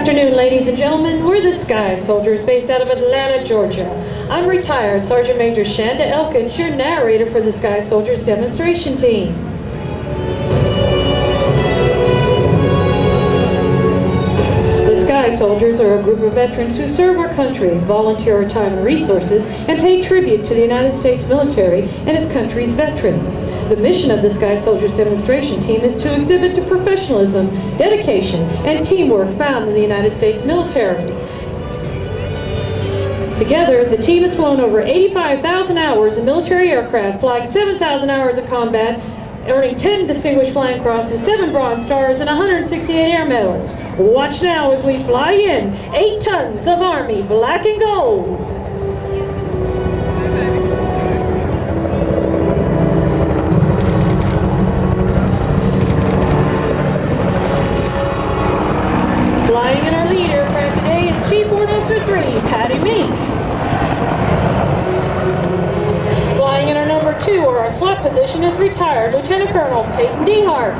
afternoon, ladies and gentlemen. We're the Sky Soldiers based out of Atlanta, Georgia. I'm retired Sergeant Major Shanda Elkins, your narrator for the Sky Soldiers demonstration team. The Sky Soldiers are a group of veterans who serve our country, volunteer our time and resources, and pay tribute to the United States military and its country's veterans. The mission of the Sky Soldiers demonstration team is to exhibit the professionalism, dedication, and teamwork found in the United States military. Together, the team has flown over 85,000 hours in military aircraft, flying 7,000 hours of combat, earning 10 Distinguished Flying Crosses, 7 Bronze Stars, and 168 Air Medals. Watch now as we fly in 8 tons of Army black and gold. Flying in our lead aircraft today is Chief Warrant Officer 3 Patty Meek. Flying in our number 2 or our slot position is retired Lieutenant Colonel Peyton DeHart.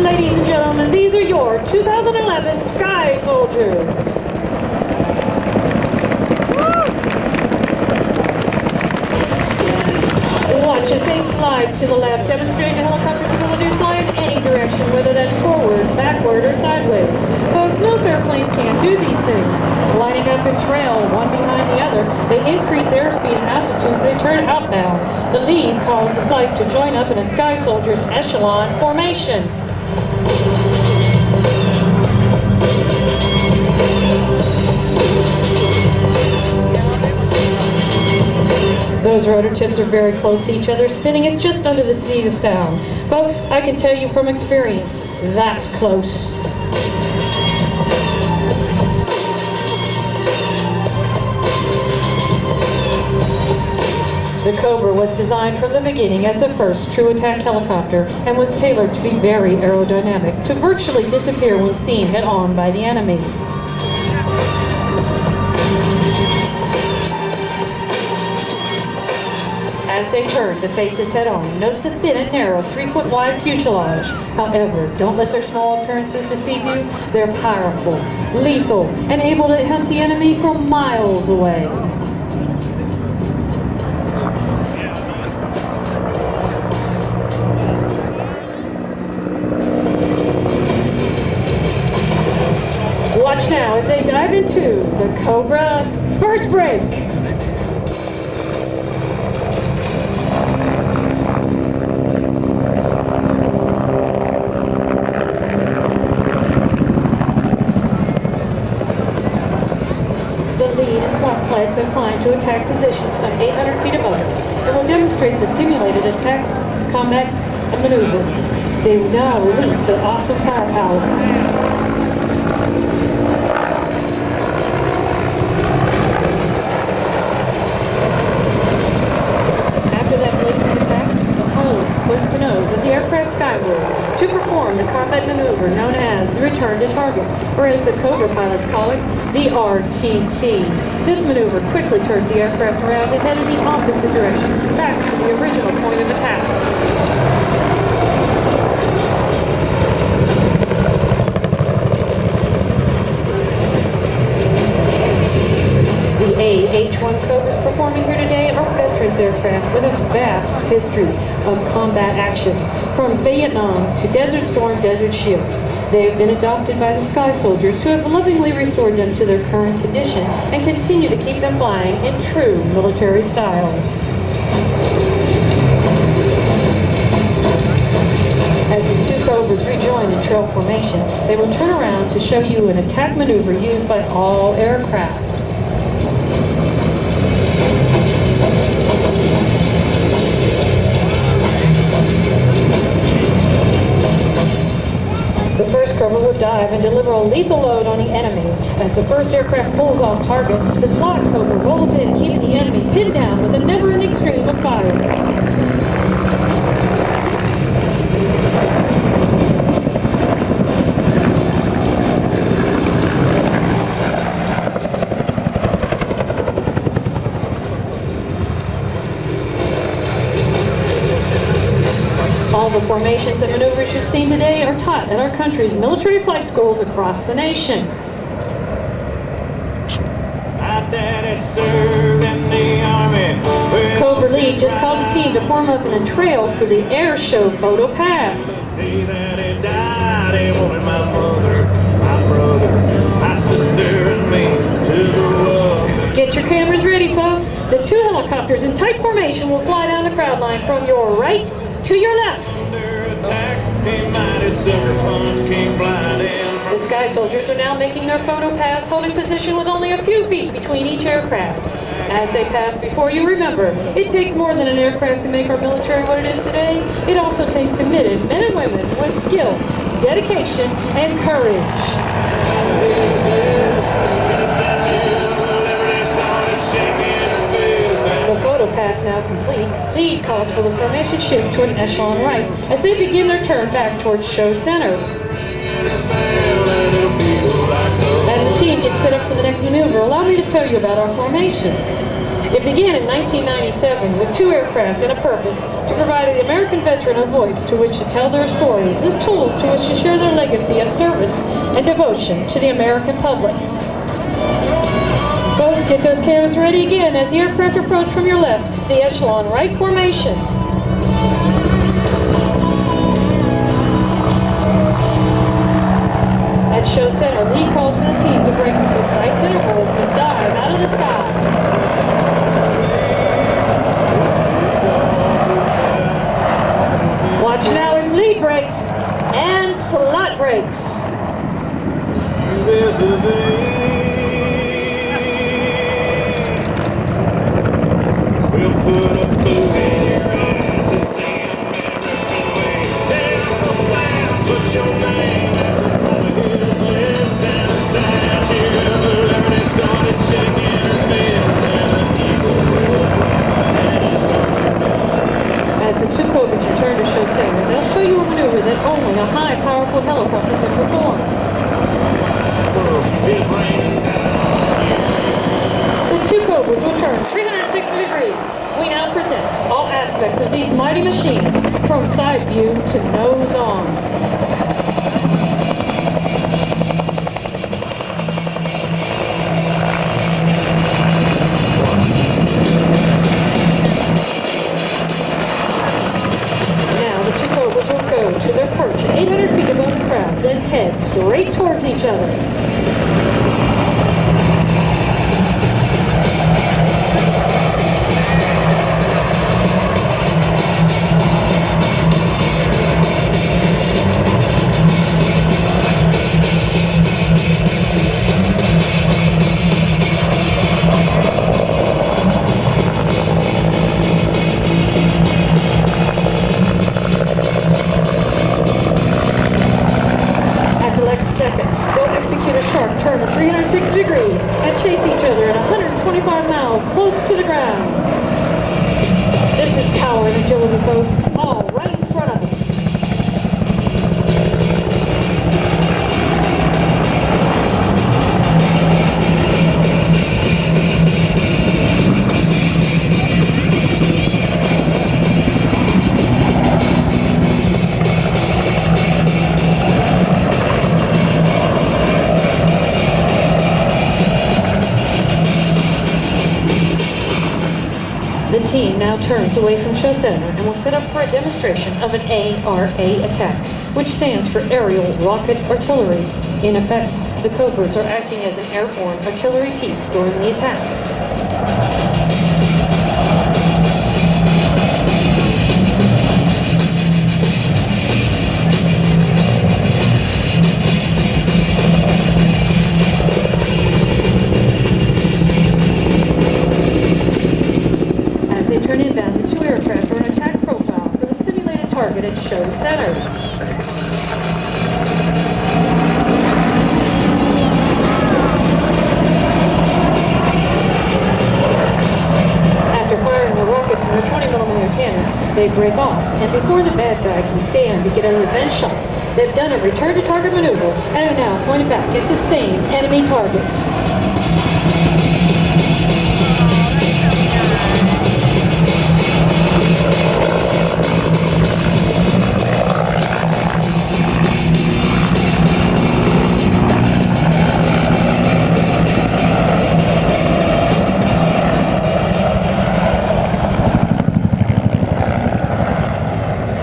Ladies and gentlemen, these are your 2011 Sky Soldiers. Watch as they slide to the left, demonstrating the helicopter's ability to fly in any direction, whether that's forward, backward, or sideways. Folks, most airplanes can't do these things. Lining up in trail, one behind the other, they increase airspeed and altitude as they turn outbound. The lead calls the flight to join up in a Sky Soldiers echelon formation. Those rotor tips are very close to each other, spinning at just under the seat is down. Folks, I can tell you from experience, that's close. The Cobra was designed from the beginning as the first true attack helicopter and was tailored to be very aerodynamic, to virtually disappear when seen head-on by the enemy. As they turn to face us head-on, note the thin and narrow 3-foot wide fuselage. However, don't let their small appearances deceive you. They're powerful, lethal, and able to hunt the enemy from miles away. Watch now as they dive into the Cobra first break. Flags have climbed to attack positions some 800 feet above us and will demonstrate the simulated attack, combat, and maneuver. They will now release their awesome firepower. After that blatant attack, the pilots pushed the nose of the aircraft skyward to perform the combat maneuver known as the return to target, or as the Cobra pilots call it, the RTT. This maneuver quickly turns the aircraft around and head in the opposite direction, back to the original point of attack. The AH-1 Cobras performing here today are veterans aircraft with a vast history of combat action, from Vietnam to Desert Storm, Desert Shield. They have been adopted by the Sky Soldiers, who have lovingly restored them to their current condition and continue to keep them flying in true military style. As the two Cobras rejoin in trail formation, they will turn around to show you an attack maneuver used by all aircraft. The first Cobra will dive and deliver a lethal load on the enemy. As the first aircraft pulls off target, the slot Cobra rolls in, keeping the enemy pinned down with a never-ending stream of fire. All the formations and maneuvers you've seen today are taught at our country's military flight schools across the nation. My daddy served in the army. Cobra League just called a team to form up in a trail for the air show photo pass. The day that he died, he wanted my mother, my brother, my sister, and me to the world. Get your cameras ready, folks. The two helicopters in tight formation will fly down the crowd line from your right to your left. Under attack, a mighty sucker punch came flying in. The Sky Soldiers are now making their photo pass, holding position with only a few feet between each aircraft. As they pass before you, remember, it takes more than an aircraft to make our military what it is today. It also takes committed men and women with skill, dedication, and courage. The photo pass now complete. Lead calls for the formation shift to an echelon right as they begin their turn back towards show center. As the team gets set up for the next maneuver, allow me to tell you about our formation. It began in 1997 with two aircraft and a purpose to provide the American veteran a voice to which to tell their stories, as tools to which to share their legacy of service and devotion to the American public. Folks, get those cameras ready again as the aircraft approach from your left, the echelon right formation. At show center, Lee calls for the team to break in precise intervals and dive out of the sky. Watch now as Lee breaks and slot breaks. We'll put a boot in your eyes and say American way. Take the flag, put your name at the top of his list and a statue of liberty started shaking her fist and an eagle will fly. As the two Cobras return to show center, they'll show you a maneuver that only a high, powerful helicopter can perform. It's raining down on you. The two Cobras will turn 360 degrees. We now present all aspects of these mighty machines from side view to nose on. Now the two Cobras will go to their perch 800 feet above the crowd, then head straight towards each other. At the next second, they'll execute a sharp turn of 360 degrees and chase each other at 125 miles close to the ground. This is power and agility, folks, all right in front of us. The team now turns away from show center and will set up for a demonstration of an ARA attack, which stands for Aerial Rocket Artillery. In effect, the Cobras are acting as an airborne artillery piece during the attack. Turn inbound, the two aircraft are in attack profile for the simulated target at show center. After firing the rockets from their 20mm cannons, they break off, and before the bad guy can stand to get a revenge shot, they've done a return to target maneuver and are now pointed back at the same enemy targets.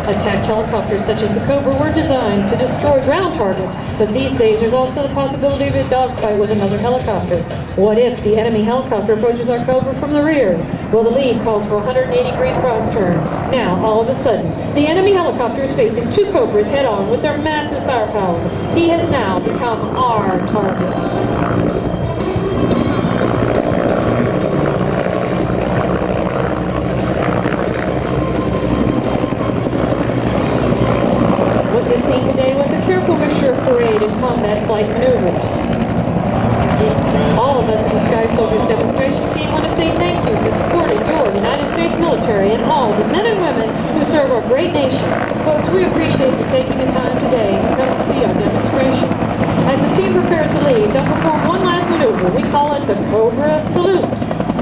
Attack helicopters such as the Cobra were designed to destroy ground targets, but these days there's also the possibility of a dogfight with another helicopter. What if the enemy helicopter approaches our Cobra from the rear? Well, the lead calls for a 180-degree cross turn. Now, all of a sudden, the enemy helicopter is facing two Cobras head-on with their massive firepower. He has now become our target. What you've seen today was a careful mixture of parade and combat flight maneuvers. All of us at the Sky Soldiers demonstration team want to say thank you for supporting your United States military and all the men and women who serve our great nation. Folks, we appreciate you taking the time today to come and see our demonstration. As the team prepares to leave, they'll perform one last maneuver. We call it the Cobra Salute.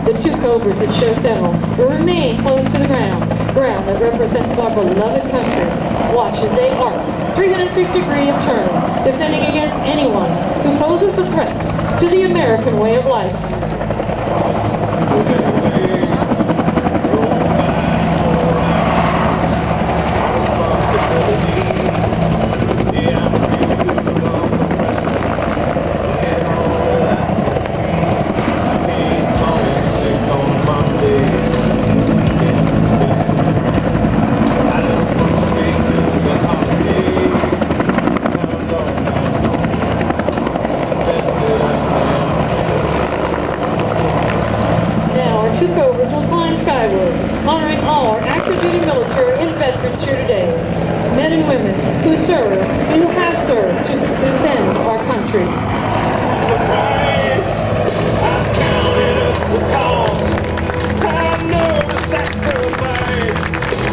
The two Cobras that show settle will remain close to the ground that represents our beloved country. Watch as they arc 360-degree of turn, defending against anyone who poses a threat to the American way of life. Two Cobras will climb skyward, honoring all our active duty military and veterans here today. Men and women who serve and who have served to defend our country. I've counted up the cost. I know the sacrifice.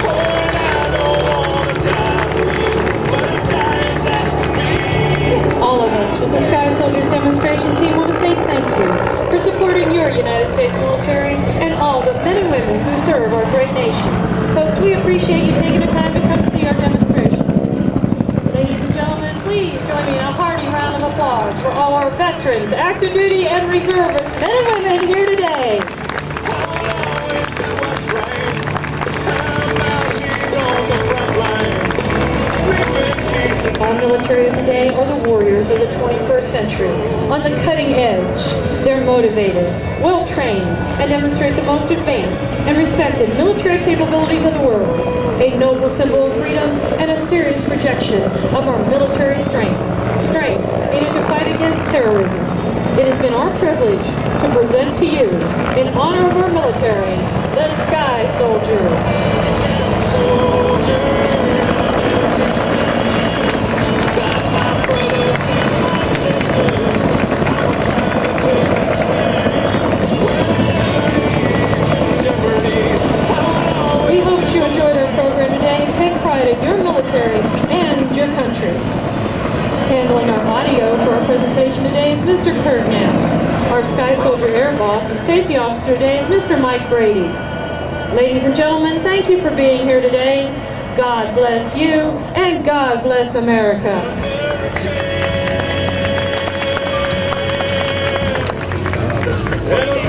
Oh, and I don't want to die for you, but a dying's asking me. All of us with the Sky Soldiers demonstration team want to say thank you for supporting your United States military and all the men and women who serve our great nation. Folks, we appreciate you taking the time to come see our demonstration. Ladies and gentlemen, please join me in a hearty round of applause for all our veterans, active duty and reservists, men and women here today. I'll always do what's right. I'm out here on the front line. Our military of today are the warriors of the 21st century. On the cutting edge, they're motivated, well-trained, and demonstrate the most advanced and respected military capabilities of the world. A noble symbol of freedom and a serious projection of our military strength. Strength needed to fight against terrorism. It has been our privilege to present to you, in honor of our military, the Sky Soldier. We hope you enjoyed our program today and take pride in your military and your country. Handling our audio for our presentation today is Mr. Kurt Knapp. Our Sky Soldier Air Boss and Safety Officer today is Mr. Mike Brady. Ladies and gentlemen, thank you for being here today. God bless you and God bless America. Well,